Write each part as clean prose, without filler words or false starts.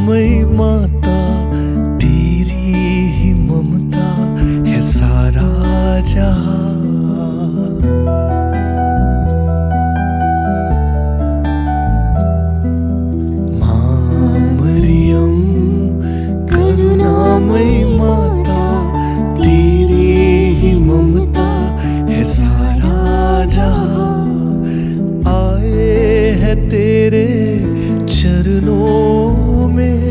करुणामयी माता, तेरी ही ममता है सारा जहां। करुणामयी माता, तेरी ही ममता है सारा जहां। आए हैं तेरे चरणों में,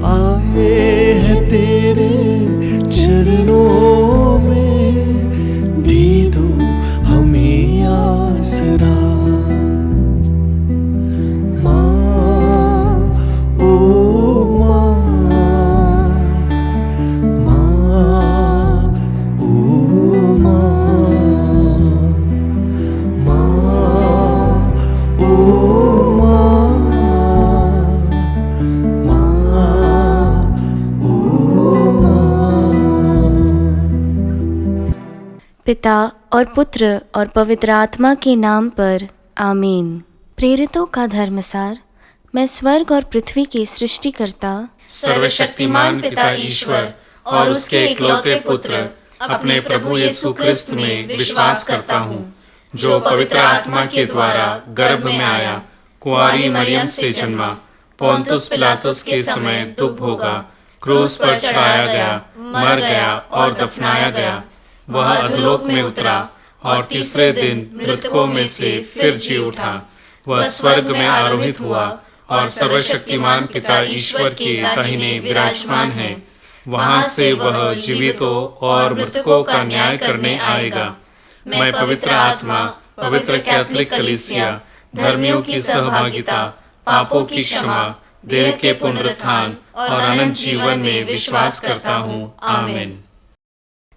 आए हैं तेरे चरणों में, दे दो हमें आसरा। पिता और पुत्र और पवित्र आत्मा के नाम पर आमीन। प्रेरितों का धर्मसार। मैं स्वर्ग और पृथ्वी के सृष्टिकर्ता सर्वशक्तिमान पिता ईश्वर और उसके इकलौते पुत्र अपने प्रभु यीशु क्रिस्त में विश्वास करता हूँ, जो पवित्र आत्मा के द्वारा गर्भ में आया, कुंवारी मरियम से जन्मा, पोंतुस पिलातुस के समय दुख भोगा, क्रूस पर चढ़ाया गया, मर गया और दफनाया गया। वह अधोलोक में उतरा और तीसरे दिन मृतकों में से फिर जी उठा। वह स्वर्ग में आरोहित हुआ और सर्वशक्तिमान पिता ईश्वर के दाहिने विराजमान है। वहां से वह जीवितों और मृतकों का न्याय करने आएगा। मैं पवित्र आत्मा, पवित्र कैथोलिक कलीसिया, धर्मियों की सहभागिता, पापों की क्षमा, देह के पुनरुत्थान और अनंत जीवन में विश्वास करता हूँ। आमीन।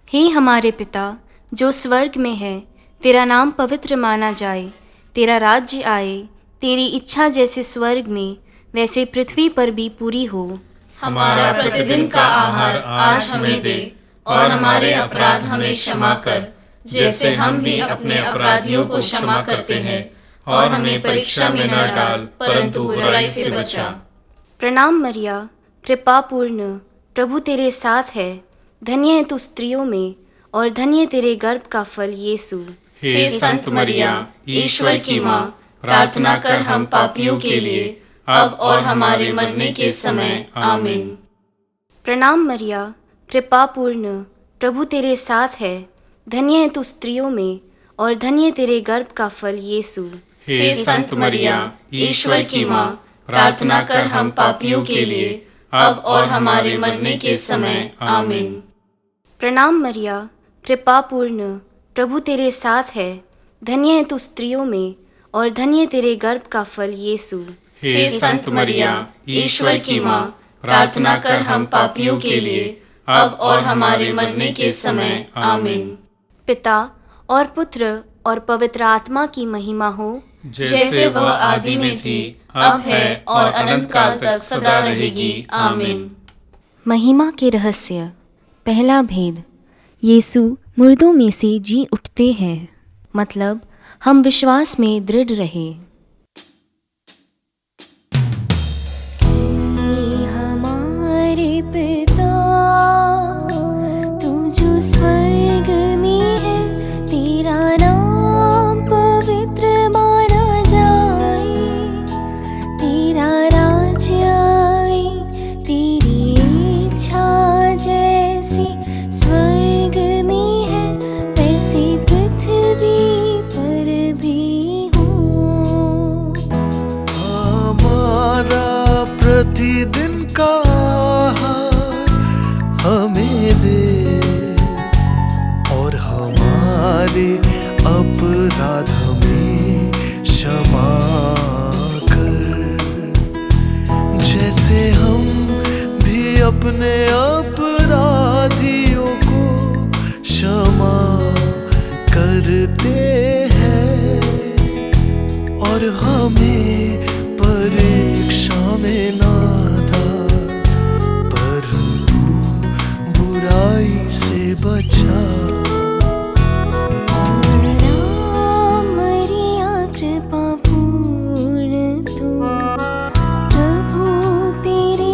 हे हमारे पिता जो स्वर्ग में है, तेरा नाम पवित्र माना जाए, तेरा राज्य आए, तेरी इच्छा जैसे स्वर्ग में वैसे पृथ्वी पर भी पूरी हो। हमारा प्रतिदिन का आहार आज हमें दे और हमारे अपराध हमें क्षमा कर, जैसे हम भी अपने अपराधियों को क्षमा करते हैं, और हमें परीक्षा में न डाल परंतु बुराई से बचा। प्रणाम मरिया, कृपा पूर्ण, प्रभु तेरे साथ है, धन्य है तू स्त्रियों में और धन्य तेरे गर्भ का फल यीशु। हे संत मरिया, ईश्वर की माँ, प्रार्थना कर हम पापियों के लिए अब और हमारे मरने के समय। आमीन। प्रणाम मरिया, कृपा पूर्ण, प्रभु तेरे साथ है, धन्य है तू स्त्रियों में और धन्य तेरे गर्भ का फल यीशु। हे संत मरिया, ईश्वर की माँ, प्रार्थना कर हम पापियों के लिए अब और हमारे मरने के समय। आमीन। प्रणाम मरिया, कृपा पूर्ण, प्रभु तेरे साथ है, धन्य है तू स्त्रियों में और धन्य तेरे गर्भ का फल यीशु। हे संत मरिया, ईश्वर की माँ, प्रार्थना कर हम पापियों के लिए अब और हमारे मरने के समय। आमीन। पिता और पुत्र और पवित्र आत्मा की महिमा हो, जैसे वह आदि में थी, अब है और अनंत काल तक सदा रहेगी। आमीन। महिमा के रहस्य। पहला भेद, यीशु मुर्दों में से जी उठते हैं, मतलब हम विश्वास में दृढ़ रहे। हमारे पिता तू जो स्वर्ग में है, तेरा नाम पवित्र माना जाए, तेरा राज्य आए, तेरी इच्छा जैसी स्वर्ग में है वैसे पृथ्वी पर भी हो। हमारा प्रतिदिन का आहार हमें दे और हमारे अपराध हमें क्षमा कर, जैसे हम भी अपने अपराधियों को क्षमा करते हैं, और हमें परीक्षा में ना डाल परंतु बुराई से बचा। मरिया कृपा पूर्ण तू, प्रभु तेरे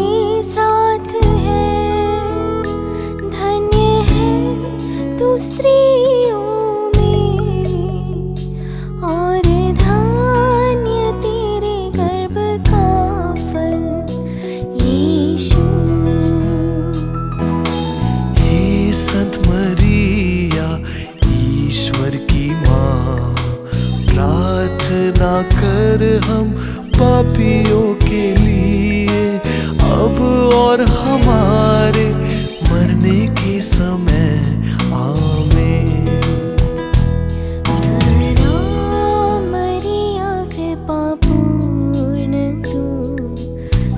ना कर हम पापियों के लिए, अब और हमारे मरने के समय आमीन। मरिया कृपा पूर्ण तू,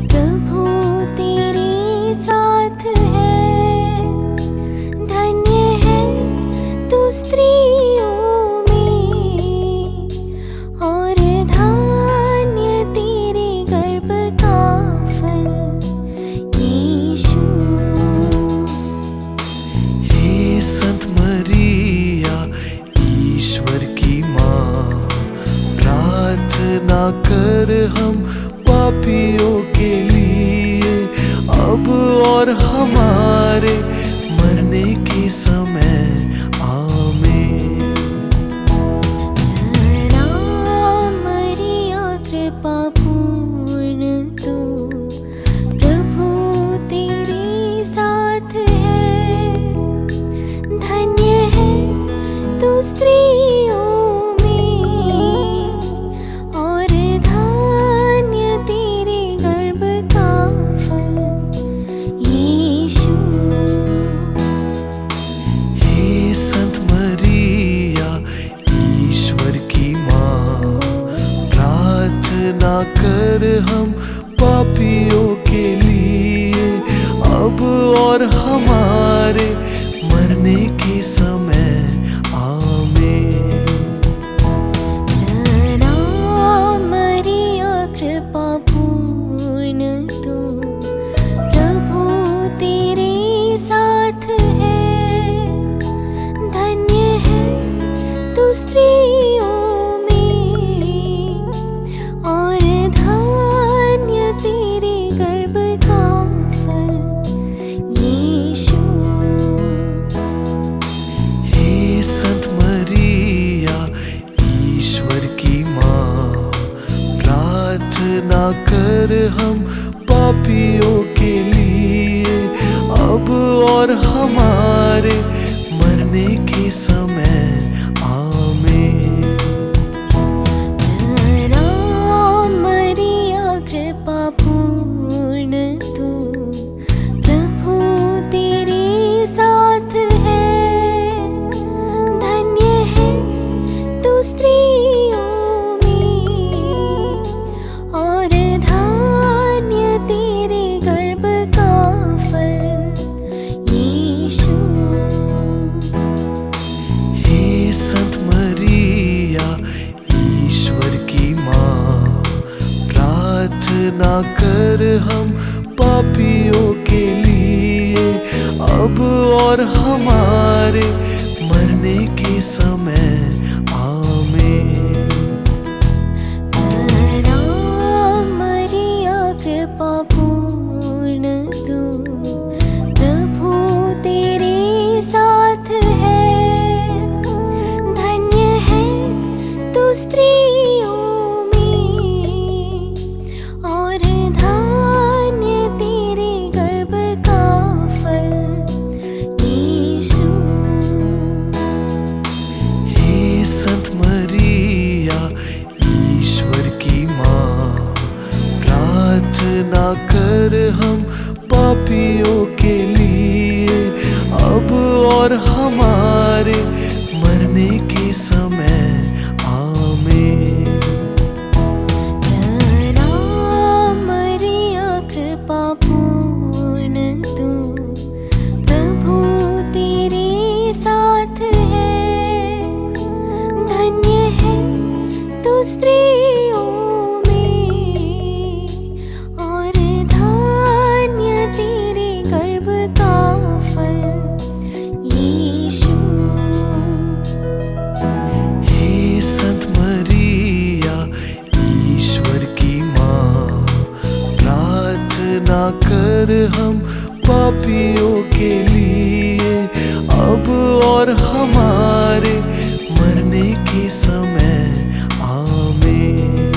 प्रभु तेरे साथ है, धन्य है तू स्त्रियों में, और धन्य तेरे गर्भ का फल यीशु। हे संत मरिया ईश्वर की माँ, प्रार्थना कर हम पापियों के लिए, अब और हमारे मरने के समय आमीन। मरिया कृपा पूर्ण तू, प्रभु तेरे साथ है, धन्य है तू स्त्रियों में, और धन्य तेरे गर्भ का फल यीशु। हे संत मरिया ईश्वर की माँ, प्रार्थना कर हम पापियों के लिए, अब और हमारे मरने के समय आमीन। मरिया कृपा पूर्ण तू, प्रभु तेरे साथ है, धन्य है तू स्त्रियों में, और धन्य तेरे गर्भ का फल यीशु। हे संत मरिया ईश्वर की माँ, प्रार्थना कर हम पापियों के लिए, अब और हमारे मरने के समय आमीन। मरिया कृपा पूर्ण तू, प्रभु तेरे साथ है, धन्य है तू स्त्रियों में, और धन्य तेरे गर्भ का फल यीशु। हे संत मरिया ईश्वर की माँ, प्रार्थना कर हम पापियों के लिए, अब और हमारे मरने के समय आमीन। मरिया कृपा पूर्ण तू, प्रभु तेरे साथ है, धन्य है तू स्त्रियों में, और धन्य तेरे गर्भ का फल यीशु। हे संत मरिया ईश्वर की माँ, प्रार्थना कर हम पापियों के लिए, अब और हमारे मरने के समय आमीन। मरिया कृपा पूर्ण तू, प्रभु तेरे साथ है, धन्य है तू स्त्रियों में, और धन्य तेरे गर्भ का फल यीशु। हे संत मरिया ईश्वर की माँ, प्रार्थना कर हम पापियों के लिए, अब और हमारे मरने के समय आमीन।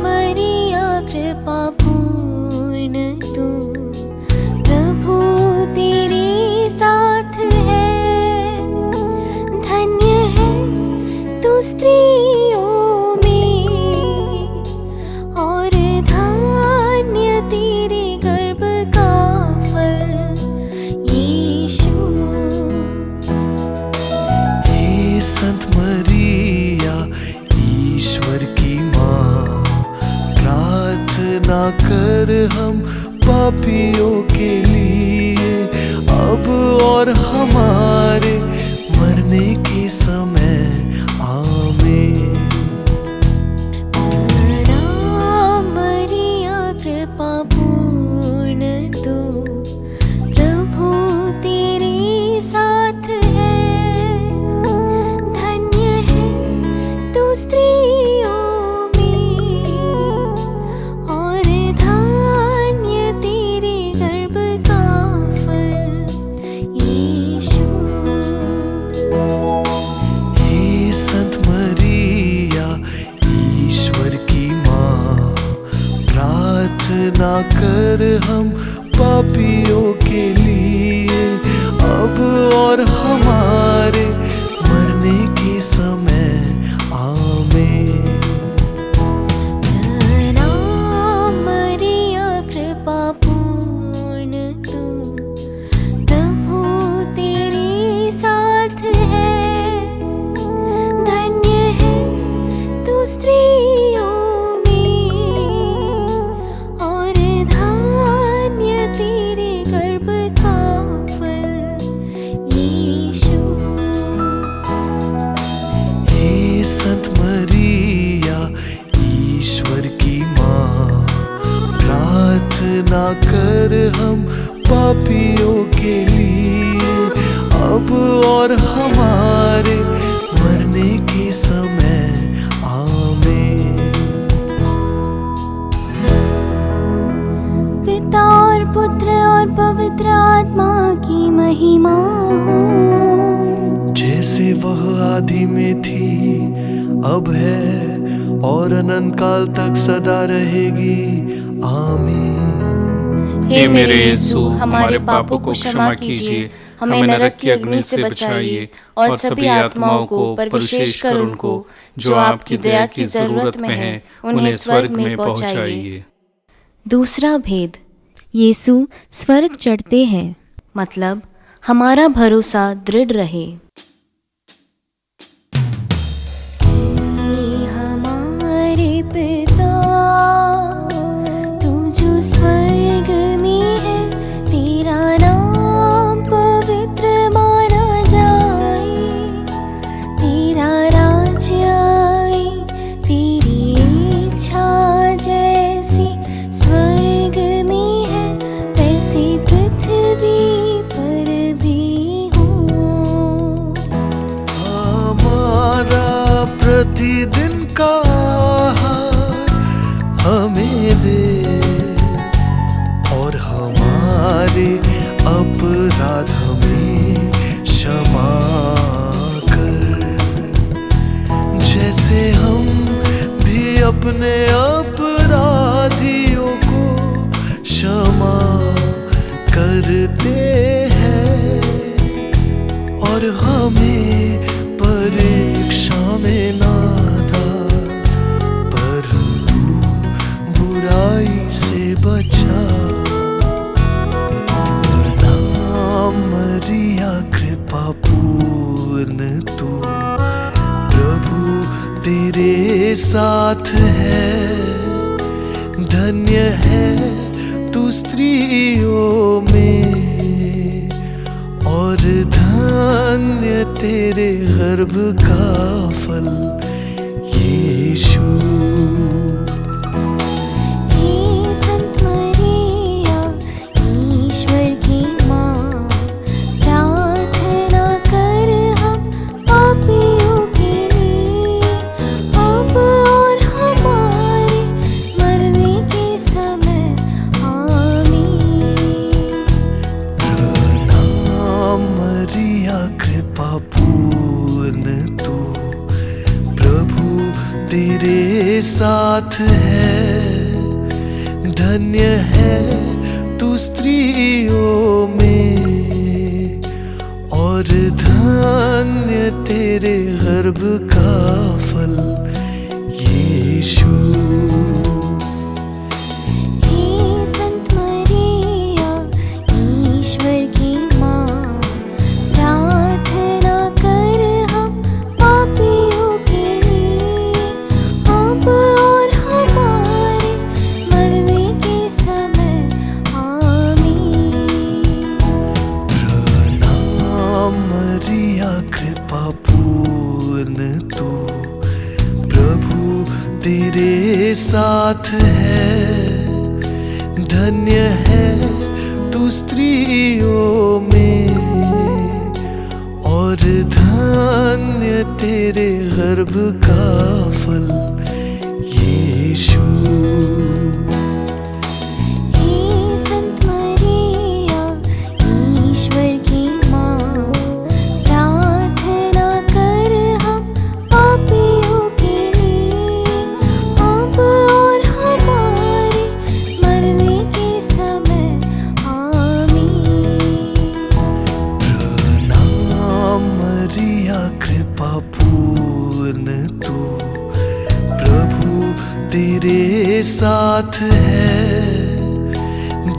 मरिया कृपा पूर्ण तू, प्रभु तेरे साथ है, धन्य है स्त्रियों में, और धन्य तेरे गर्भ का फल यीशु। हे संत मरिया ईश्वर की माँ, प्रार्थना कर हम पापियों के लिए, अब और हमारे मरने के समय आमीन। प्रणाम मरिया कृपा पूर्ण तू, प्रभु तेरे साथ है, धन्य है तू स्त्रियों में, और धन्य तेरे गर्भ का फल यीशु। हे संत मरिया ईश्वर की माँ, प्रार्थना कर हम पापियों के लिए, अब और हमारे मरने के समय आमीन। प्रणाम मरिया कृपा पूर्ण तू, प्रभु तेरे साथ है, धन्य है तू स्त्रियों में, और धन्य तेरे गर्भ का फल यीशु। हे संत मरिया ईश्वर की माँ, प्रार्थना कर हम पापियों के लिए, अब और हमारे मरने के समय आमीन। पिता और पुत्र और पवित्र आत्मा की महिमा हो, जैसे वह आदि में थी, अब है और अनंत काल तक सदा रहेगी आमीन। हे मेरे यीशु, हमारे पापों को क्षमा कीजिए, हमें नरक की अग्नि से बचाइए और सभी आत्माओं को, पर विशेषकर उनको जो आपकी दया की जरूरत में है, उन्हें स्वर्ग में पहुंचाइए। दूसरा भेद, यीशु स्वर्ग चढ़ते हैं, मतलब हमारा भरोसा दृढ़ रहे। हमारे पिता तू जो स्वर्ग में है, तेरा नाम पवित्र माना जाए, तेरा राज्य आए, तेरी इच्छा जैसी स्वर्ग में है, वैसे पृथ्वी पर भी हो। हमारा प्रतिदिन का आहार हमें दे, और हमारे अपराध हमें क्षमा कर, जैसे हम भी अपने अपराधियों को क्षमा करते हैं, और हमें परीक्षा में ना डाल, पर तू बुराई से बचा। प्रणाम मरिया कृपा पूर्ण तू, प्रभु तेरे साथ है, धन्य है तू स्त्रियों में, और धन्य तेरे गर्भ का फल यीशु। हे संत मरिया ईश्वर की माँ, प्रार्थना कर हम पापियों के लिए, अब और हमारे मरने के समय आमीन। प्रणाम मरिया कृपा पूर्ण तू, प्रभु तेरे साथ है, धन्य है तू स्त्रियों में, और धन्य तेरे गर्भ का फल यीशु। हे संत मरिया ईश्वर की माँ, प्रार्थना कर हम पापियों के लिए, अब और हमारे मरने के समय आमीन। प्रणाम मरिया कृपा पूर्ण तू, प्रभु तेरे साथ है। धन्य है तू स्त्रियों में, और धन्य तेरे गर्भ का फल यीशु। हे संत मरिया ईश्वर की माँ, प्रार्थना कर हम पापियों के लिए, अब और हमारे मरने के समय आमीन। प्रणाम मरिया कृपा पूर्ण तू, प्रभु तेरे साथ है।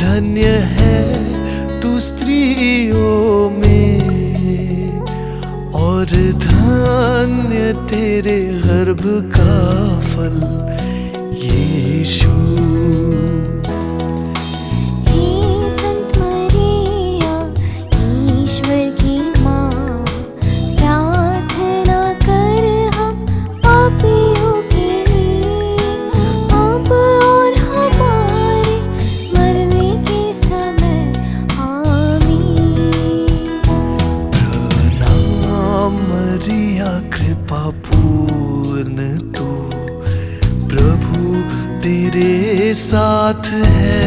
धन्य है तू स्त्रियों में, और धन्य तेरे गर्भ का फल यीशु। हे संत मरिया ईश्वर की माँ, प्रार्थना कर हम पापियों के लिए, अब और हमारे मरने के समय आमीन। प्रणाम मरिया कृपा पूर्ण तू, प्रभु तेरे साथ है।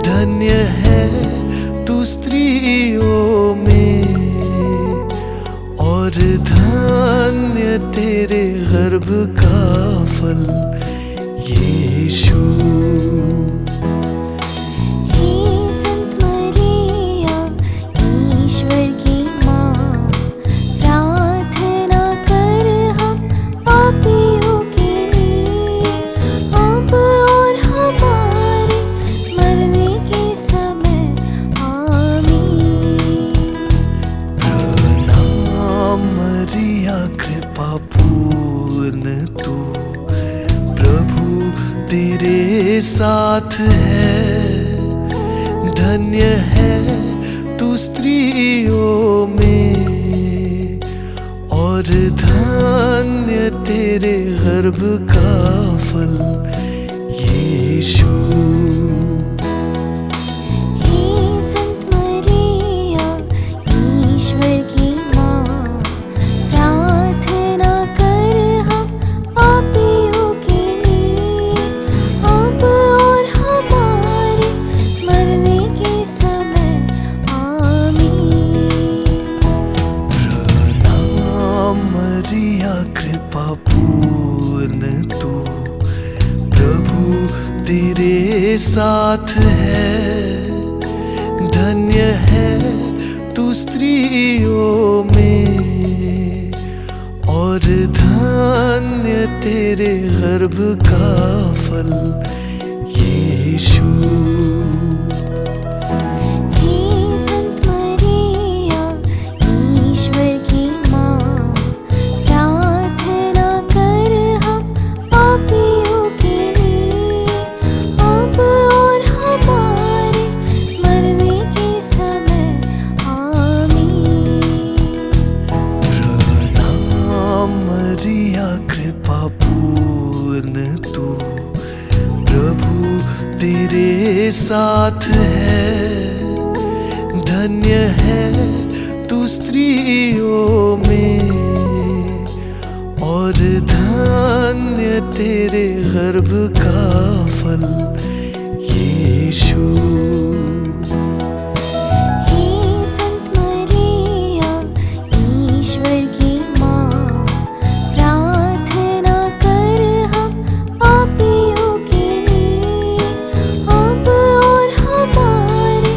धन्य है तू स्त्रियों में, और धन्य तेरे गर्भ का फल यीशु। हे संत मरिया ईश्वर की माँ, प्रार्थना कर हम पापियों के लिए, अब और हमारे मरने के समय आमीन। प्रणाम मरिया कृपा पूर्ण तू, प्रभु तेरे साथ है। धन्य है तू स्त्रियों में, और धन्य तेरे गर्भ का फल यीशु। हे संत मरिया ईश्वर की माँ, प्रार्थना कर हम पापियों के लिए, अब और हमारे मरने के समय आमीन। प्रणाम मरिया कृपा पूर्ण तू, प्रभु तेरे साथ है। धन्य है तू स्त्रियों में, और धन्य तेरे गर्भ का फल यीशु। हे संत मरिया ईश्वर की माँ, प्रार्थना कर हम पापियों के लिए, अब और हमारे मरने के समय आमीन। प्रणाम मरिया कृपा पूर्ण तू, प्रभु तेरे साथ है। धन्य है तू स्त्रियों में, और धन्य तेरे गर्भ का फल यीशु। हे संत मरिया ईश्वर की माँ, प्रार्थना कर हम पापियों के लिए, अब और हमारे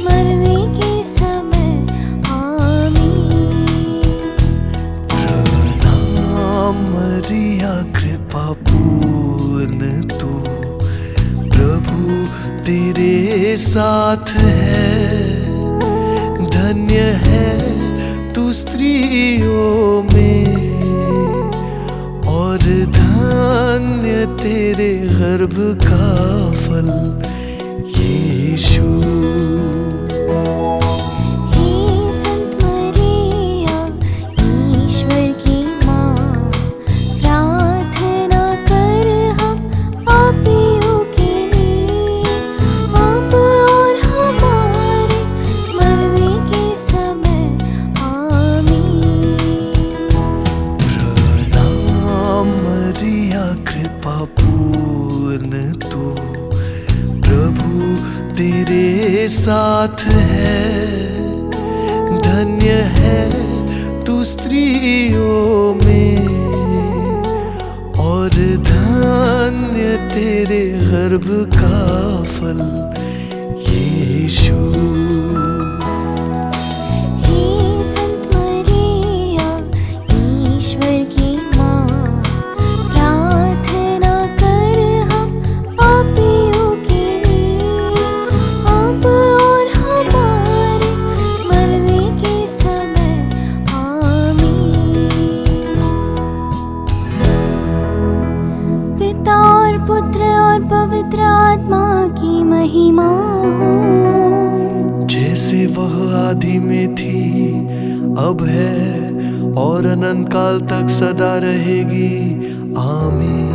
मरने के समय आमीन। साथ है, धन्य है तू स्त्रियों में, और धन्य तेरे गर्भ का फल यीशु। तेरे साथ है, धन्य है तू स्त्रियों में, और धन्य तेरे गर्भ का फल यीशु। जैसे वह आदि में थी, अब है और अनंत काल तक सदा रहेगी, आमीन।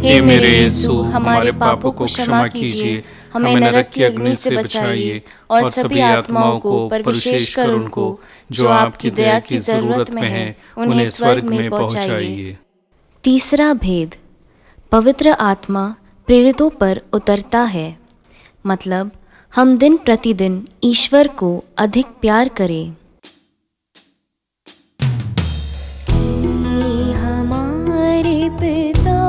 हे मेरे यीशु, हमारे पापों को क्षमा कीजिए, हमें नरक की अग्नि से बचाइए और सभी आत्माओं को, पर विशेषकर उनको जो आपकी दया की जरूरत में है, उन्हें स्वर्ग में पहुंचाइए। तीसरा भेद, पवित्र आत्मा प्रेरितों पर उतरता है। मतलब हम दिन प्रतिदिन ईश्वर को अधिक प्यार करें। हमारे पिता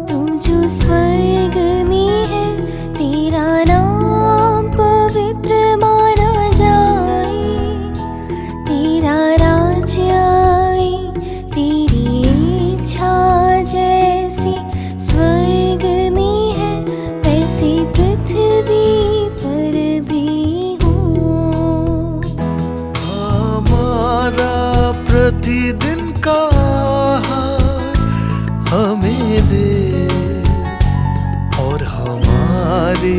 तू जो स्वर्ग में है, तेरा नाम पवित्र माना जाए, तेरा राज्य आए, तेरी इच्छा जैसी स्वर्ग में है वैसे पृथ्वी पर भी हो। हमारा प्रतिदिन का आहार हमें दे, और हमारे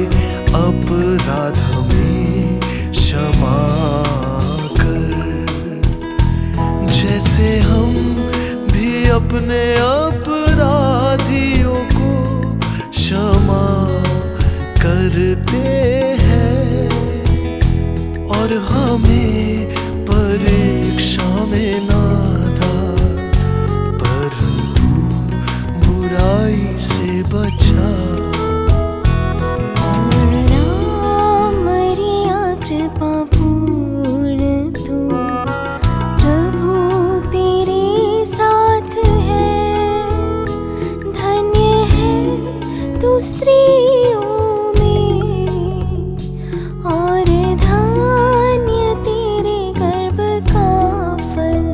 अपराध हमें क्षमा कर, जैसे हम भी अपने अपराधियों को क्षमा करते हैं, और हमें परीक्षा में ना डाल, परंतु बुराई से बचा। कृपा पूर्ण तू, प्रभु तेरे साथ है, धन्य है तू स्त्रियों में, और धन्य तेरे गर्भ का फल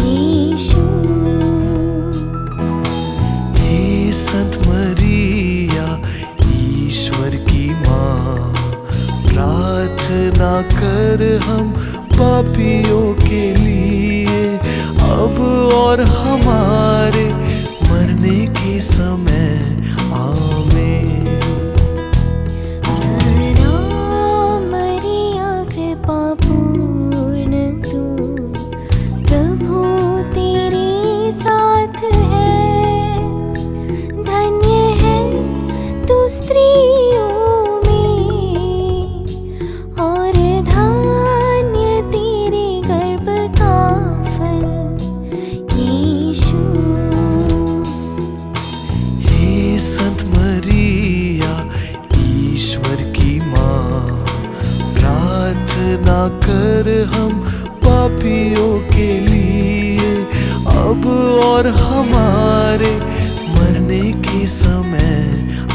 यीशु। हे संत मरिया, ईश्वर की माँ, प्रार्थना कर हम पापियों के लिए, अब और हमारे मरने के समय, आमीन। मरिया कृपा पूर्ण तू, प्रभु तेरे साथ है, धन्य है तू स्त्रियों में, और धन्य तेरे गर्भ का फल यीशु। हे संत मरिया, ईश्वर की माँ, प्रार्थना कर हम पापियों के लिए, अब और हमारे मरने के समय,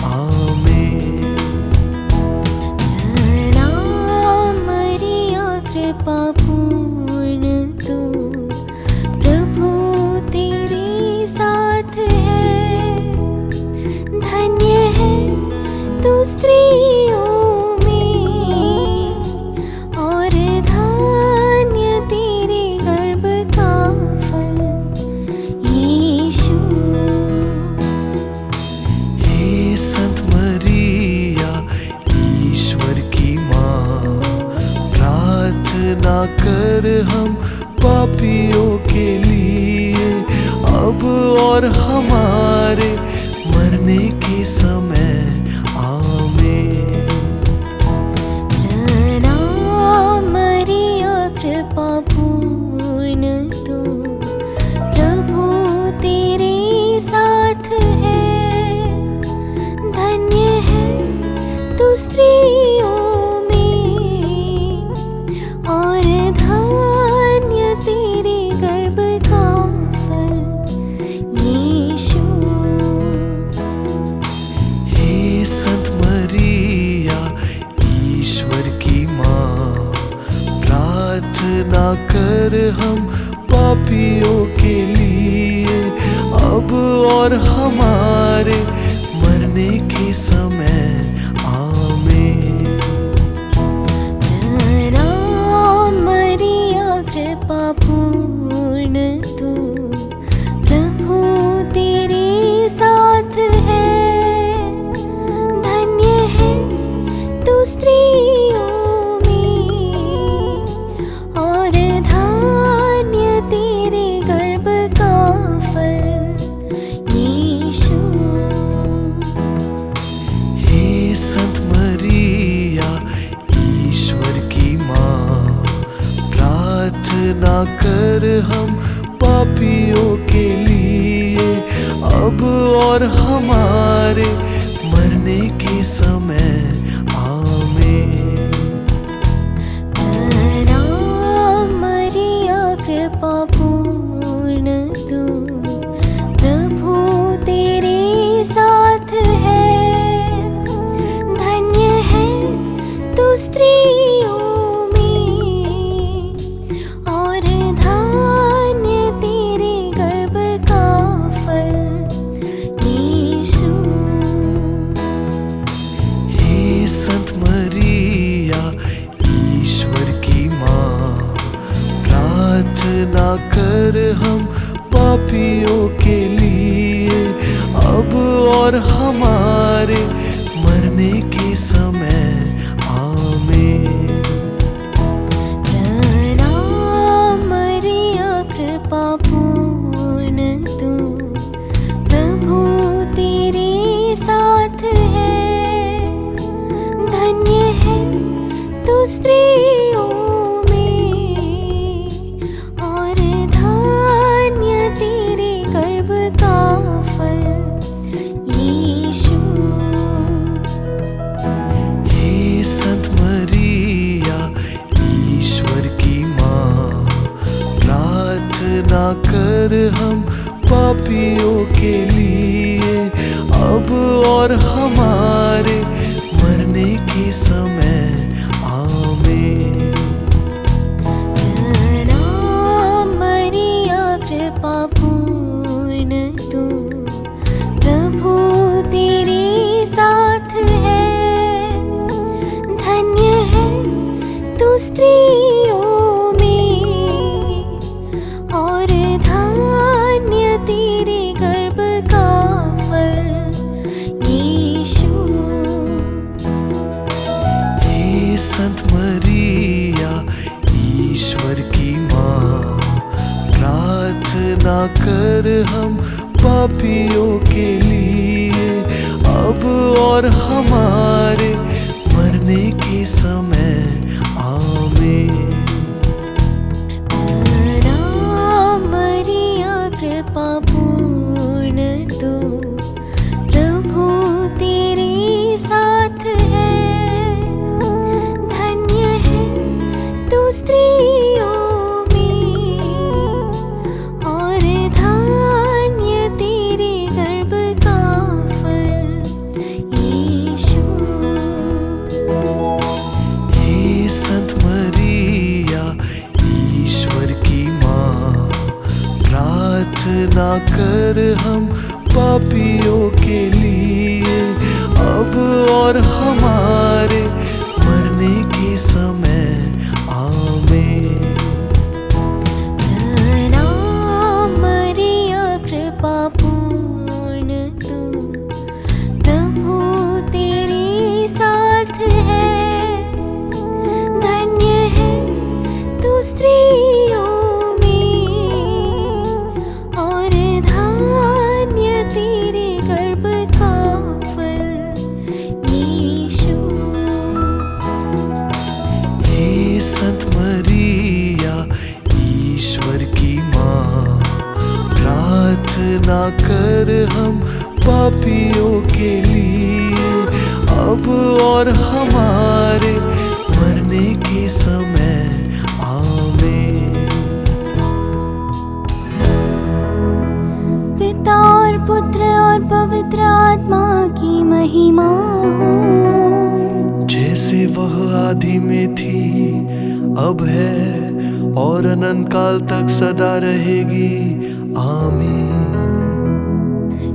आमीन। मरिया कृपा पूर्ण तू, प्रभु तेरे साथ है, धन्य है स्त्रियों में, और धन्य तेरे गर्भ का फल यीशु। हे संत मरिया ईश्वर की माँ, प्रार्थना कर हम पापियों के लिए, अब और हमारे मरने के समय आमीन। प्रणाम मरिया कृपा पूर्ण तू, प्रभु तेरे साथ है, धन्य है तू स्त्रियों में, और धन्य तेरे गर्भ का फल यीशु। हे संत मरिया ईश्वर की माँ, प्रार्थना कर हम पापियों के लिए, अब और हमारे मरने के समय आमीन। प्रणाम मरिया कृपा पूर्ण तू, प्रभु तेरे साथ है, धन्य है तू स्त्रियों में, और धन्य तेरे गर्भ का फल यीशु। हे संत मरिया ईश्वर की माँ, प्रार्थना कर हम पापियों के लिए, अब और हमारे मरने के समय आमीन। प्रणाम मरिया कृपा पूर्ण तू, प्रभु तेरे साथ है, धन्य है तू स्त्रियों में, और धन्य तेरे गर्भ का फल यीशु। हे संत मरिया ईश्वर की माँ, प्रार्थना कर हम पापियों के लिए, अब और हमारे मरने के समय आमीन। प्रणाम मरिया कृपा पूर्ण तू, प्रभु तेरे साथ है, धन्य है तू स्त्रियों में, और धन्य तेरे गर्भ का फल यीशु। हे संत मरिया ईश्वर की माँ, प्रार्थना कर हम पापियों के लिए, अब और हमारे मरने के समय आमीन। प्रणाम मरिया कृपा पूर्ण तू, प्रभु तेरे साथ है, धन्य है तू स्त्रियों में, और धन्य तेरे गर्भ का फल यीशु। हे संत मरिया ईश्वर की माँ, प्रार्थना कर हम पापियों के लिए, अब और हमारे मरने के समय आमीन। प्रणाम मरिया कृपा पूर्ण तू, प्रभु तेरे साथ है, धन्य है तू स्त्रियों में, और धन्य तेरे गर्भ का फल यीशु। हे संत मरिया ईश्वर की माँ, प्रार्थना कर हम पापियों के लिए, अब और हमारे मरने के समय आमीन। प्रणाम मरिया कृपा पूर्ण तू, प्रभु तेरे साथ है, धन्य है तू स्त्रियों में, और धन्य तेरे गर्भ का फल यीशु। हे संत मरिया ईश्वर की माँ, प्रार्थना कर हम पापियों के लिए, अब और हमारे मरने के समय आमीन। पिता और पुत्र और पवित्र आत्मा की महिमा हो, जैसे वह आदि में थी, अब है और अनंत काल तक सदा रहेगी आमीन।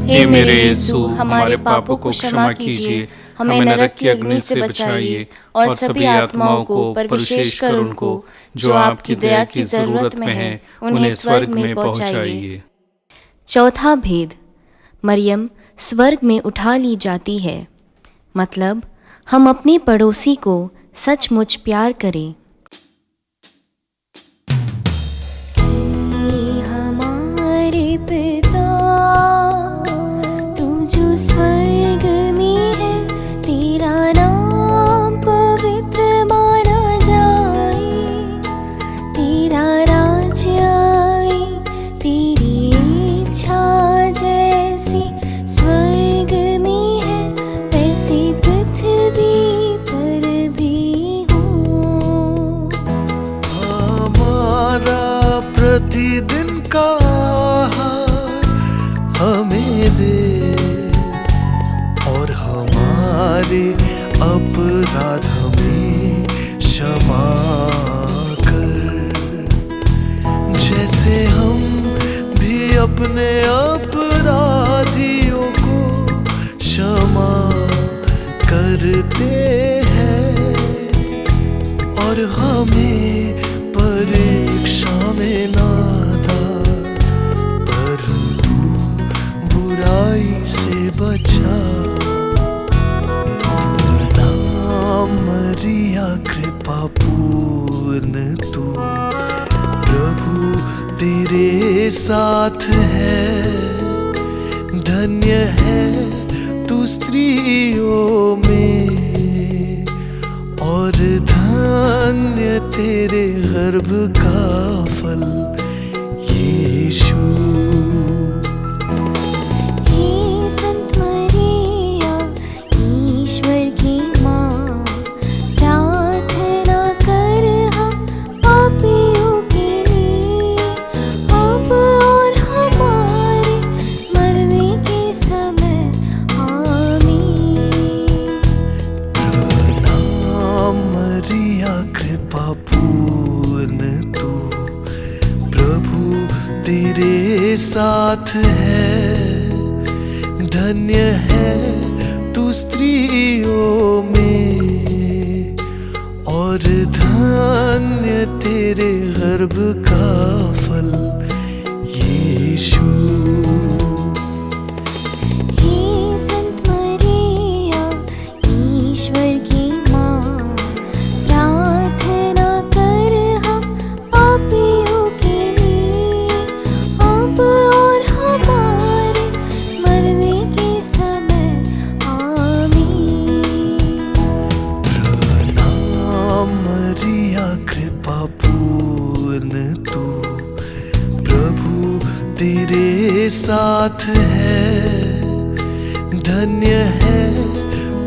हे मेरे यीशु, हमारे पापों को क्षमा कीजिए, हमें नरक की अग्नि से बचाइए और सभी आत्माओं को, पर विशेषकर उनको जो आपकी दया की जरूरत में है, उन्हें स्वर्ग में पहुंचाइए। चौथा भेद, मरियम स्वर्ग में उठा ली जाती है। मतलब हम अपने पड़ोसी को सचमुच प्यार करें। हे हमारे पिता, तू जो स्वर्ग में है, तेरा नाम पवित्र माना जाए, तेरा राज्य आए, तेरी इच्छा जैसी स्वर्ग में है, वैसे पृथ्वी पर भी हो। हमारा प्रतिदिन का आहार हमें दे, और हमारे अपराध हमें क्षमा कर, जैसे हम भी अपने अपराधियों को क्षमा करते हैं, और हमें परीक्षा में ना डाल, परंतु बुराई से बचा। प्रणाम मरिया कृपा पूर्ण तू, प्रभु तेरे साथ है, धन्य है तू स्त्रियों में, और धन्य तेरे गर्भ का फल यीशु। हे संत मरिया ईश्वर की माँ, प्रार्थना कर हम पापियों के लिए, अब और हमारे मरने के समय आमीन। प्रणाम मरिया कृपा पूर्ण तू, प्रभु तेरे साथ है, धन्य है तू स्त्रियों में, और धन्य तेरे गर्भ का फल यीशु। हे संत मरिया ईश्वर की माँ, प्रार्थना कर हम पापियों के लिए, अब और हमारे मरने के समय आमीन। प्रणाम मरिया कृपा पूर्ण तू, प्रभु तेरे साथ है, धन्य है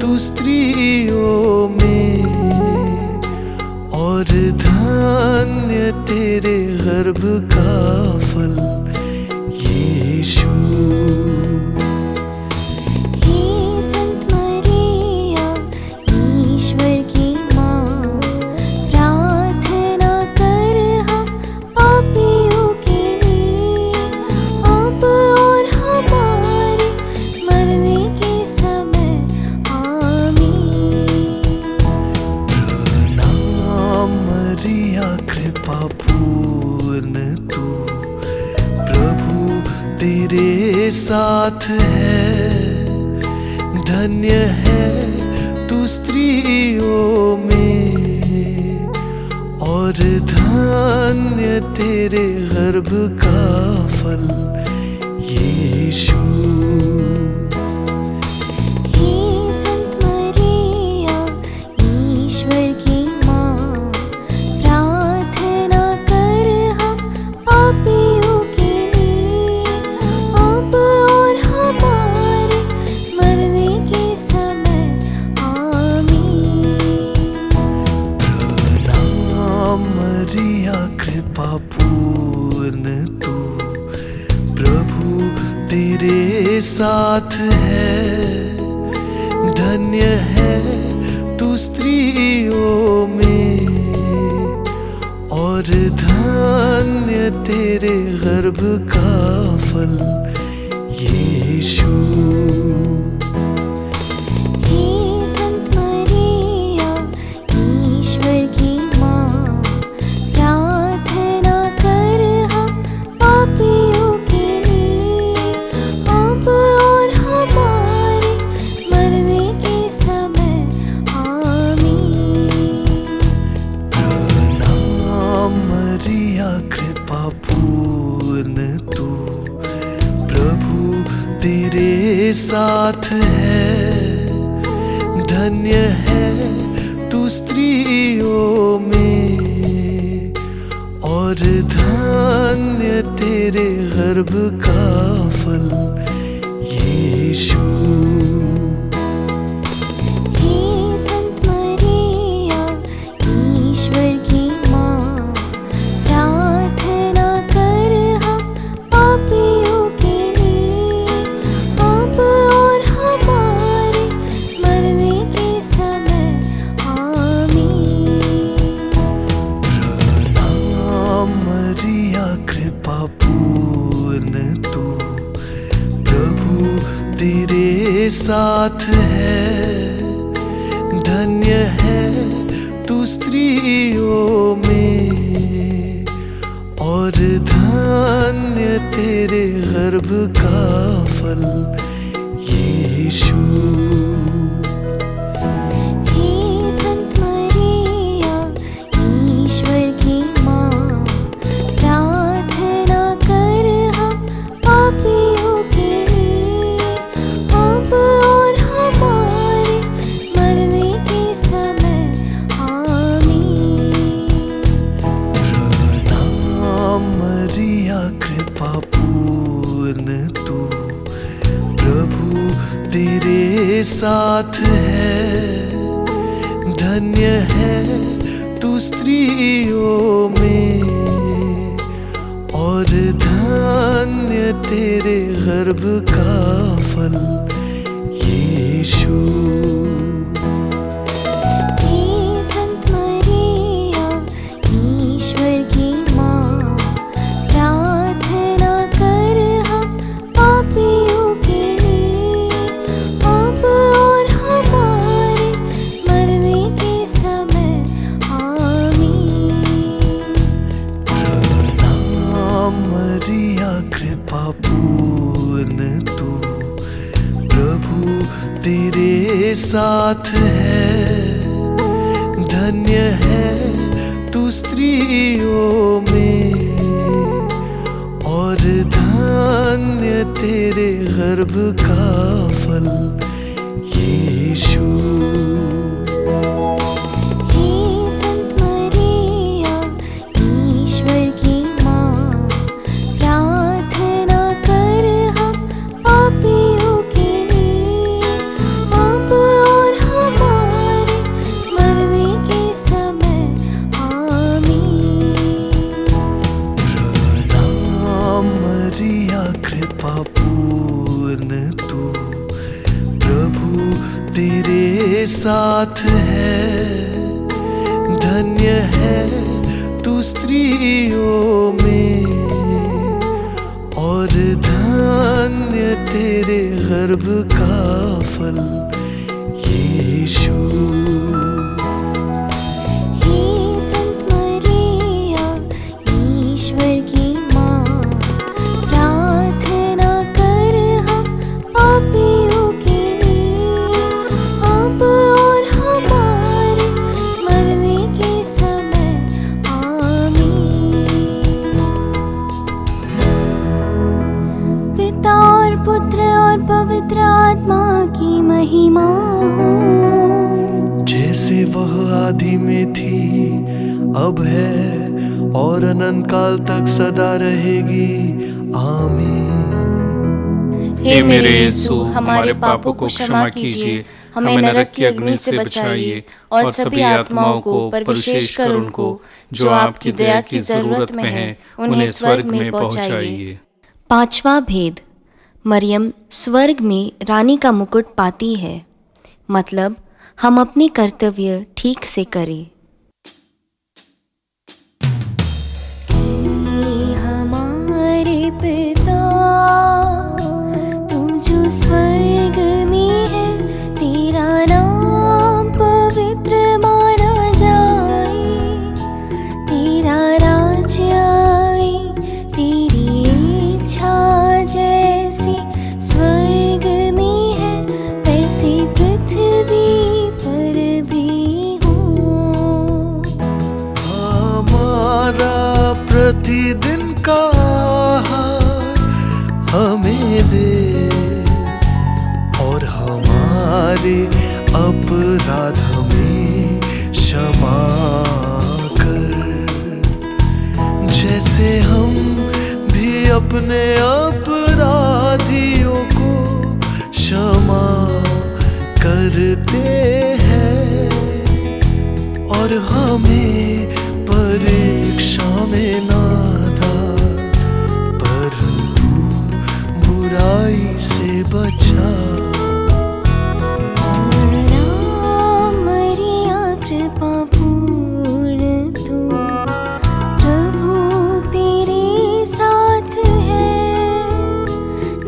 तू स्त्रियों में, और धन्य तेरे गर्भ का फल यीशु। हे संत मरिया ईश्वर की माँ, प्रार्थना कर हम पापियों के लिए, अब और हमारे मरने के समय आमीन। पूर्ण तू, प्रभु तेरे साथ है। धन्य है तू स्त्रियों में, और धन्य तेरे गर्भ का फल यीशु। कृपा पूर्ण तू, प्रभु तेरे साथ है। धन्य है तू स्त्रियों में, और धन्य तेरे गर्भ का फल यीशु। कृपा पूर्ण तू, प्रभु तेरे साथ है। धन्य है तू स्त्रियों में, और धन्य तेरे गर्भ का फल यीशु। कृपा पूर्ण तू, प्रभु तेरे साथ है। धन्य है तू स्त्रियों में, और धन्य तेरे गर्भ का फल यीशु। कृपा पूर्ण तू, प्रभु तेरे साथ है। धन्य है तू स्त्रियों में, और धन्य तेरे गर्भ का फल यीशु। कृपा पूर्ण तू, प्रभु तेरे साथ है। धन्य है तू स्त्रियों में, और धन्य तेरे गर्भ का फल यीशु। कृपा पूर्ण तू, प्रभु तेरे साथ है। धन्य है तू स्त्रियों में, और धन्य तेरे गर्भ का फल यीशु। ईश्वर की माँ, प्रार्थना कर हम पापियों के लिए, अब और हमारे मरने के समय। आमीन। पिता और पुत्र और पवित्र आत्मा की महिमा हो, जैसे वह आदि में थी, अब है और अनंत काल तक सदा रहेगी। आमीन। हे मेरे यीशु, हमारे पापों को क्षमा कीजिए, हमें नरक की अग्नि से बचाइए और सभी आत्माओं को, पर विशेषकर उनको जो आपकी दया की जरूरत में है, उन्हें स्वर्ग में पहुंचाइए। पांचवा भेद, मरियम स्वर्ग में रानी का मुकुट पाती है। मतलब हम अपने कर्तव्य ठीक से करें। हमारे पिता, तू जो स्वर्ग में है, तेरा नाम पवित्र माना जाए, तेरा राज्य आए, तेरी इच्छा जैसी स्वर्ग में है, वैसे पृथ्वी पर भी हो। हमारा प्रतिदिन का आहार हमें दे, और हमारे अपराध हमें क्षमा कर, जैसे हम भी अपने अपराधियों को क्षमा करते हैं, और हमें परीक्षा में ना डाल, परंतु बुराई से बचा। मरिया कृपा पूर्ण तू, प्रभु तेरे साथ है,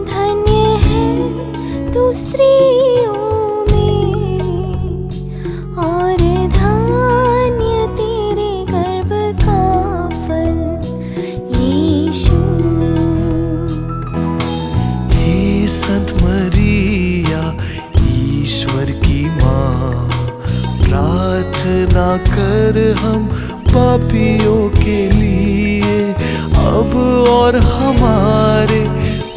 धन्य है तू स्त्रियों में, और धन्य तेरे गर्भ का फल यीशु। हे संत मरिया, ईश्वर की माँ, प्रार्थना कर हम पापियों के लिए, अब और हमारे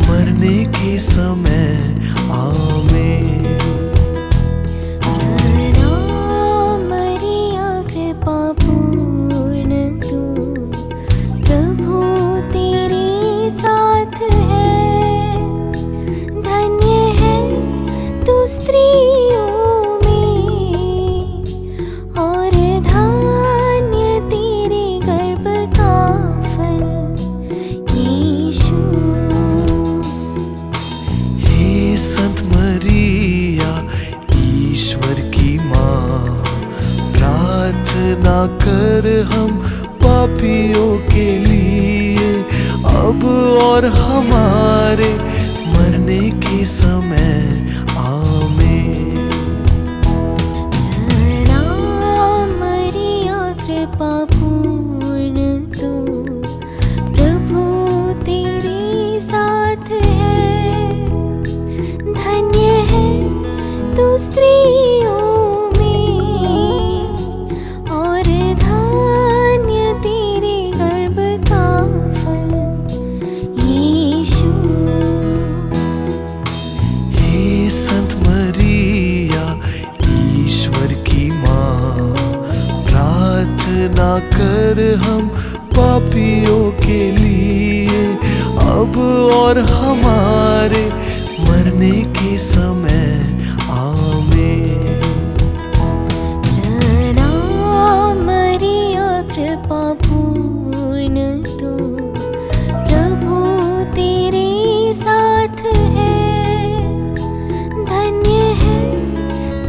मरने के समय। आमीन। मरिया कृपा पूर्ण तू, प्रभु तेरे साथ है, धन्य है तू स्त्रियों में, और धन्य तेरे गर्भ का फल यीशु। हे संत मरिया, ईश्वर की माँ, प्रार्थना कर हम पापियों के लिए, अब और हमारे मरने के समय। आमीन। मरिया कृपा पूर्ण तू, प्रभु तेरे साथ है, धन्य है तू स्त्रियों में, और धन्य तेरे गर्भ का फल यीशु। हे संत मरिया, ईश्वर की माँ, प्रार्थना कर हम पापियों के लिए, अब और हमारे मरने के समय। आमीन। मरिया कृपा पूर्ण तू, प्रभु तेरे साथ है, धन्य है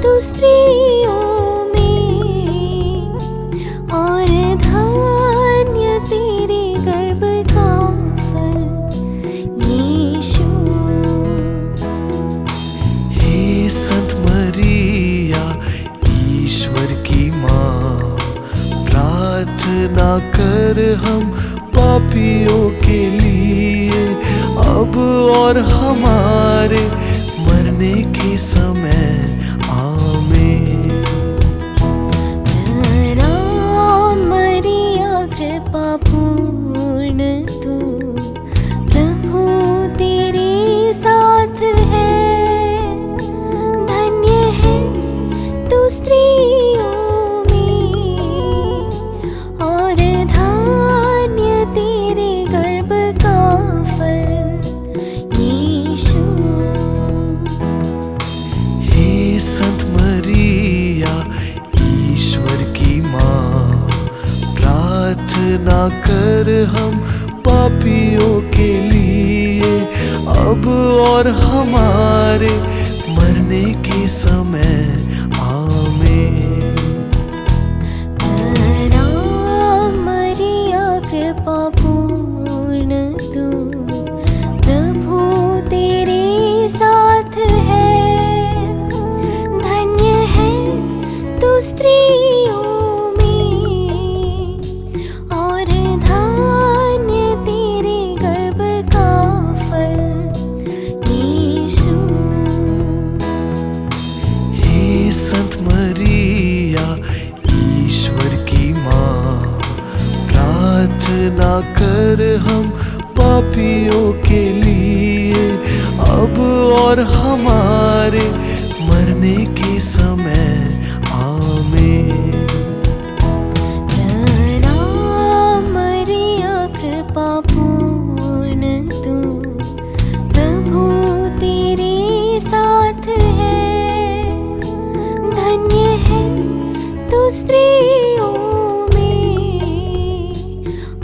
तू स्त्रियों में, और धन्य तेरे गर्भ का फल यीशु। हे पापियों के लिए अब और हमारे मरने के समय आमीन। राम मरिया कृपा पूर्ण तू, प्रभु तेरे साथ है। धन्य है तू स्त्रियों में, और धन्य तेरे गर्भ का फल यीशु। हे संत मरिया ईश्वर की माँ, प्रार्थना कर हम पापियों के लिए अब और हमारे मरने के समय आमीन। राम मरिया कृपा पूर्ण तू, प्रभु तेरे साथ है। धन्य है तू स्त्रियों में, और धन्य तेरे गर्भ का फल यीशु। हे संत मरिया ईश्वर की माँ, प्रार्थना कर हम पापियों के लिए अब और हमारे मरने के समय आमीन। राम मरिया कृपा पूर्ण तू, प्रभु तेरे साथ है। धन्य है तू स्त्रियों में,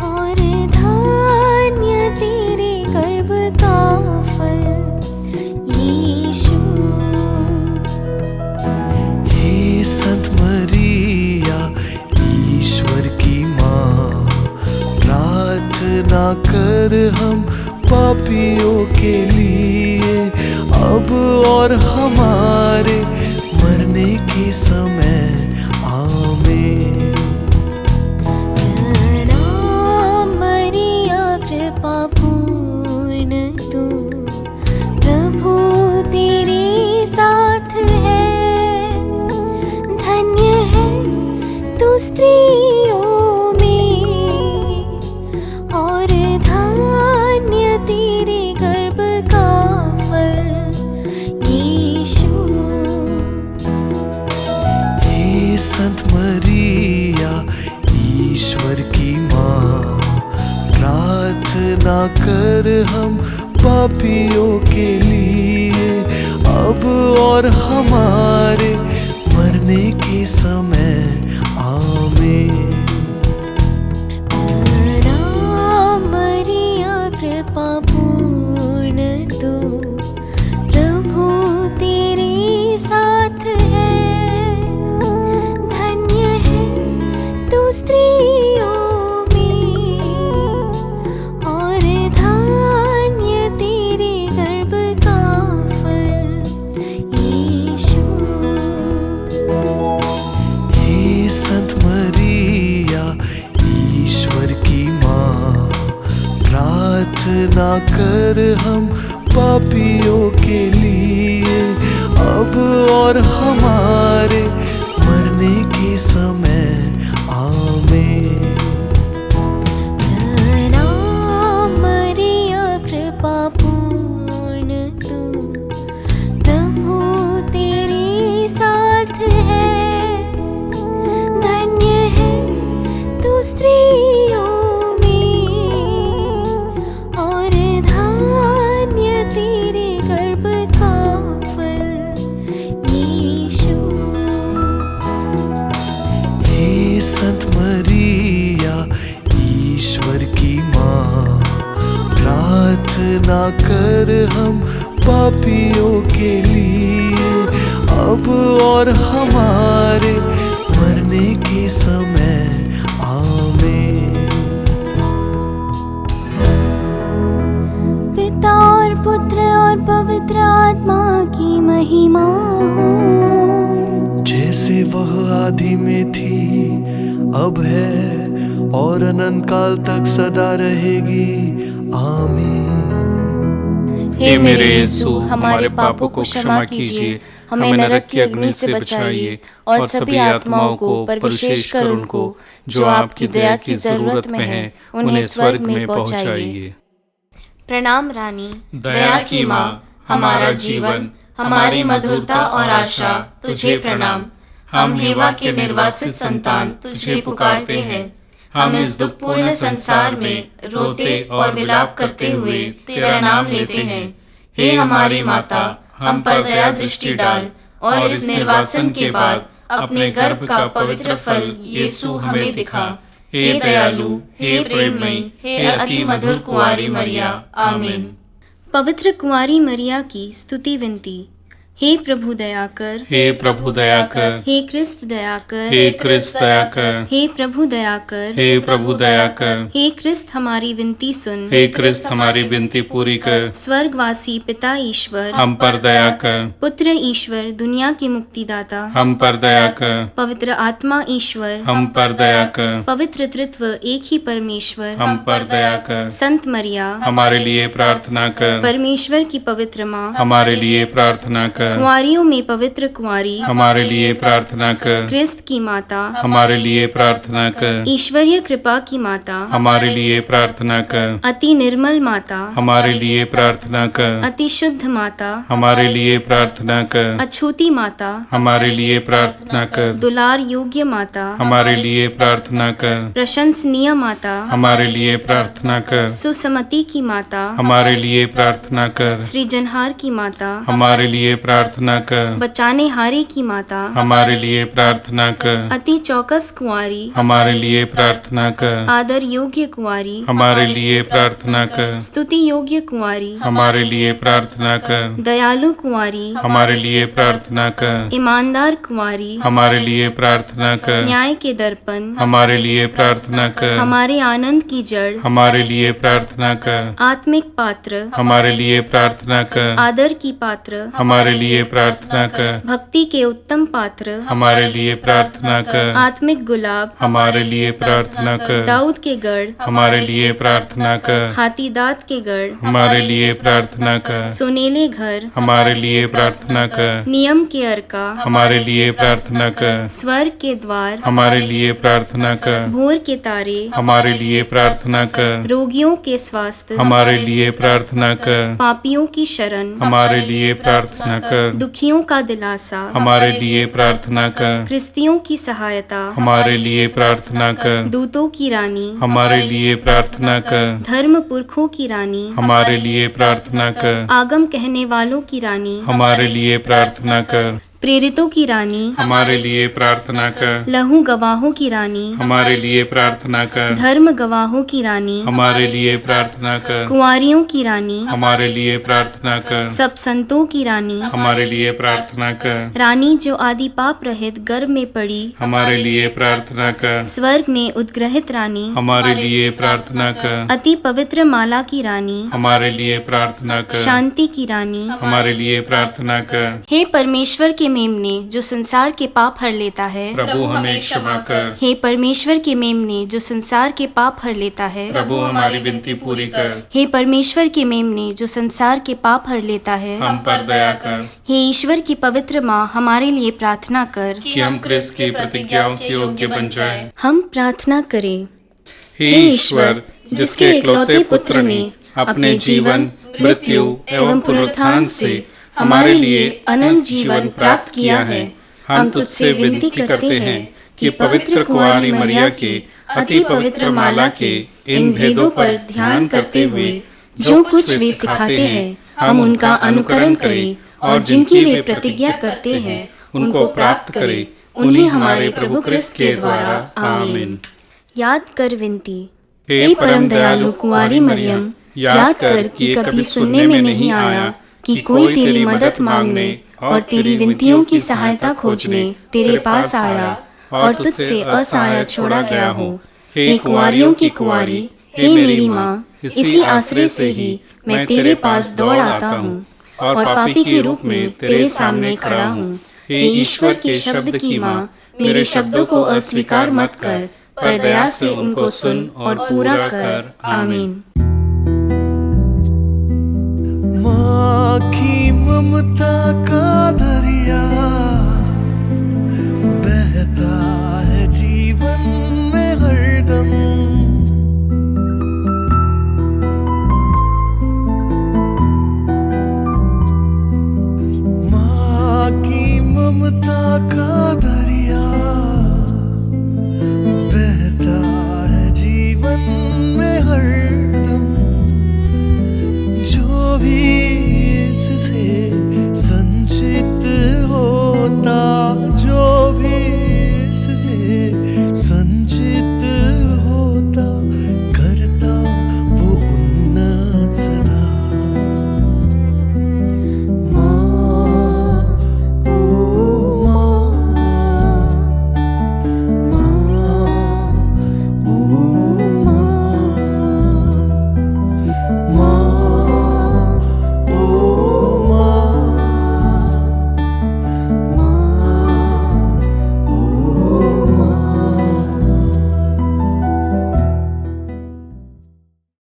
और धन्य तेरे गर्भ का फल यीशु। हे संत मरिया ईश्वर की माँ, प्रार्थना कर हम पापियों के लिए अब और हमारे मरने के समय आमीन। राम मरिया कृपा पूर्ण तू, प्रभु तेरे साथ है। धन्य है तू स्त्रियों में, और धन्य तेरे गर्भ का फल यीशु। हे संत मरिया ईश्वर की माँ, प्रार्थना कर हम पापियों के लिए अब और हमारे मरने के समय आमीन। राम मरिया कृपा पूर्ण तू, प्रभु तेरे साथ है। धन्य है तू स्त्रियों में, और धन्य तेरे गर्भ का फल यीशु। हे संत मरिया ईश्वर की माँ, प्रार्थना कर हम पापियों के लिए अब और हमारे मरने के समय आमीन। राम मरिया कृपा पूर्ण तू, प्रभु तेरे साथ है। धन्य है तू स्त्रियों में, और धन्य तेरे गर्भ का फल यीशु। हे संत मरिया ईश्वर की माँ, प्रार्थना कर हम पापियों के लिए अब और हमारे मरने के समय आमीन। पिता और पुत्र और पवित्र आत्मा की महिमा हो, जैसे वह आदि में थी अब है और अनंत काल तक सदा रहेगी। आमीन। हे मेरे यीशु, हमारे पापों को क्षमा कीजिए, हमें नरक की अग्नि से बचाइए और सभी आत्माओं को, पर विशेषकर उनको जो आपकी दया की जरूरत में है, उन्हें स्वर्ग में पहुंचाइए। प्रणाम रानी, दया की माँ, हमारा जीवन, हमारी मधुरता और आशा, तुझे प्रणाम। हम हेवा के निर्वासित संतान तुझे पुकारते हैं। हम इस दुखपूर्ण संसार में रोते और विलाप करते हुए तेरा नाम लेते हैं। हे हमारी माता, हम पर दया दृष्टि डाल और इस निर्वासन के बाद अपने गर्भ का पवित्र फल यीशु हमें दिखा। हे दयालु, हे प्रेममयी, हे अति मधुर कुंवारी मरिया। आमीन। पवित्र कुंवारी मरिया की स्तुति विनती। हे प्रभु दया कर, हे प्रभु दया कर, हे क्रिस्त दया कर, हे क्रिस्त दया कर, हे प्रभु दया कर, हे प्रभु दया कर, हे क्रिस्त हमारी विनती सुन, हे क्रिस्त हमारी विनती पूरी कर। स्वर्गवासी पिता ईश्वर, हम पर दया कर, पुत्र ईश्वर, दुनिया के मुक्तिदाता, हम पर दया कर, पवित्र आत्मा ईश्वर, हम पर दया कर, पवित्र तृत्व एक ही परमेश्वर, हम पर दया कर। संत मरिया, हमारे लिए प्रार्थना कर, परमेश्वर की पवित्र माँ, हमारे लिए प्रार्थना कर, कुंवारियों में पवित्र कुंवारी, हमारे लिए प्रार्थना कर, क्रिस्त की माता, हमारे लिए प्रार्थना कर, ईश्वरीय कृपा की माता, हमारे लिए प्रार्थना कर, अति निर्मल माता, हमारे लिए प्रार्थना कर, अति शुद्ध माता, हमारे लिए प्रार्थना कर, अछूती माता, हमारे लिए प्रार्थना कर, दुलार योग्य माता, हमारे लिए प्रार्थना कर, प्रशंसनीय माता, हमारे लिए प्रार्थना कर, सुसमति की माता, हमारे लिए प्रार्थना कर, सृजनहार की माता, हमारे लिए प्रार्थना कर, बचाने हारे की माता, हमारे लिए प्रार्थना कर, अति चौकस कुंवारी, हमारे लिए प्रार्थना कर, आदर योग्य कुंवारी, हमारे लिए प्रार्थना कर, स्तुति योग्य कुंवारी, हमारे लिए प्रार्थना कर, दयालु कुंवारी, हमारे लिए प्रार्थना कर, ईमानदार कुंवारी, हमारे लिए प्रार्थना कर, न्याय के दर्पण, हमारे लिए प्रार्थना कर, हमारे आनंद की जड़, हमारे लिए प्रार्थना कर, आत्मिक पात्र, हमारे लिए प्रार्थना कर, आदर की पात्र, हमारे लिए प्रार्थना कर, भक्ति के उत्तम पात्र, हमारे लिए प्रार्थना कर, आत्मिक गुलाब, हमारे लिए प्रार्थना कर, दाऊद के गढ़, हमारे लिए प्रार्थना कर, हाथी दांत के गढ़, हमारे लिए प्रार्थना कर, सोनेले घर, हमारे लिए प्रार्थना कर, नियम के अर्का, हमारे लिए प्रार्थना कर, स्वर्ग के द्वार, हमारे लिए प्रार्थना कर, भोर के तारे, हमारे लिए प्रार्थना कर, रोगियों के स्वास्थ्य, हमारे लिए प्रार्थना कर, पापियों की शरण, हमारे लिए प्रार्थना कर, दुखियों का दिलासा, हमारे लिए प्रार्थना कर, क्रिस्तियों की सहायता, हमारे लिए प्रार्थना कर, दूतों की रानी, हमारे लिए प्रार्थना कर, धर्म पुरखों की रानी, हमारे लिए प्रार्थना कर, आगम कहने वालों की रानी, हमारे लिए प्रार्थना कर, प्रेरितों की रानी, हमारे लिए प्रार्थना कर, लहू गवाहों की रानी, हमारे लिए प्रार्थना कर, धर्म गवाहों की रानी, हमारे लिए प्रार्थना कर, कुंवारियों की रानी, हमारे लिए प्रार्थना कर, सब संतों की रानी, हमारे लिए प्रार्थना कर, रानी जो आदि पाप रहित गर्भ में पड़ी, हमारे लिए प्रार्थना कर, स्वर्ग में उद्ग्रहित रानी, हमारे लिए प्रार्थना कर, अति पवित्र माला की रानी, हमारे लिए प्रार्थना कर, शांति की रानी, हमारे लिए प्रार्थना कर। हे परमेश्वर के मेमने जो संसार के पाप हर लेता है, प्रभु हमें क्षमा कर। हे परमेश्वर के मेमने जो संसार के पाप हर लेता है, प्रभु हमारी विनती पूरी कर। हे परमेश्वर के मेमने जो संसार के पाप हर लेता है, हम पर दया कर हे ईश्वर की पवित्र माँ हमारे लिए प्रार्थना कर कि हम क्रिस्त की प्रतिज्ञाओं के योग्य बन जाएं। हम प्रार्थना करें। हे ईश्वर, जिसके इकलौते पुत्र ने अपने जीवन, मृत्यु एवं पुनरुत्थान से हमारे लिए अनंत जीवन प्राप्त किया है, हम तुझसे विनती करते हैं कि पवित्र कुंवारी मरिया के अति पवित्र माला के इन भेदों पर ध्यान करते हुए जो कुछ वे सिखाते हैं हम उनका अनुकरण करें और जिनकी वे प्रतिज्ञा करते हैं उनको प्राप्त करें, उन्हीं हमारे प्रभु क्रिस्त के द्वारा। आमीन। याद कर विनती। हे परम दयालु कुंवारी मरियम, याद कर कि कभी सुनने में नहीं आया कि कोई तेरी मदद मांगने और तेरी विनतियों की सहायता खोजने तेरे पास आया और तुझसे असहाय छोड़ा गया हो। हे कुंवारियों की कुंवारी, हे मेरी माँ, इसी आश्रय से ही मैं तेरे पास दौड़ आता हूँ और पापी के रूप में तेरे सामने खड़ा हूँ। हे ईश्वर के शब्द की माँ, मेरे शब्दों को अस्वीकार मत कर, पर दया से उनको सुन और पूरा कर। आमीन। माँ की ममता का दरिया बहता है जीवन में हरदम। माँ की ममता का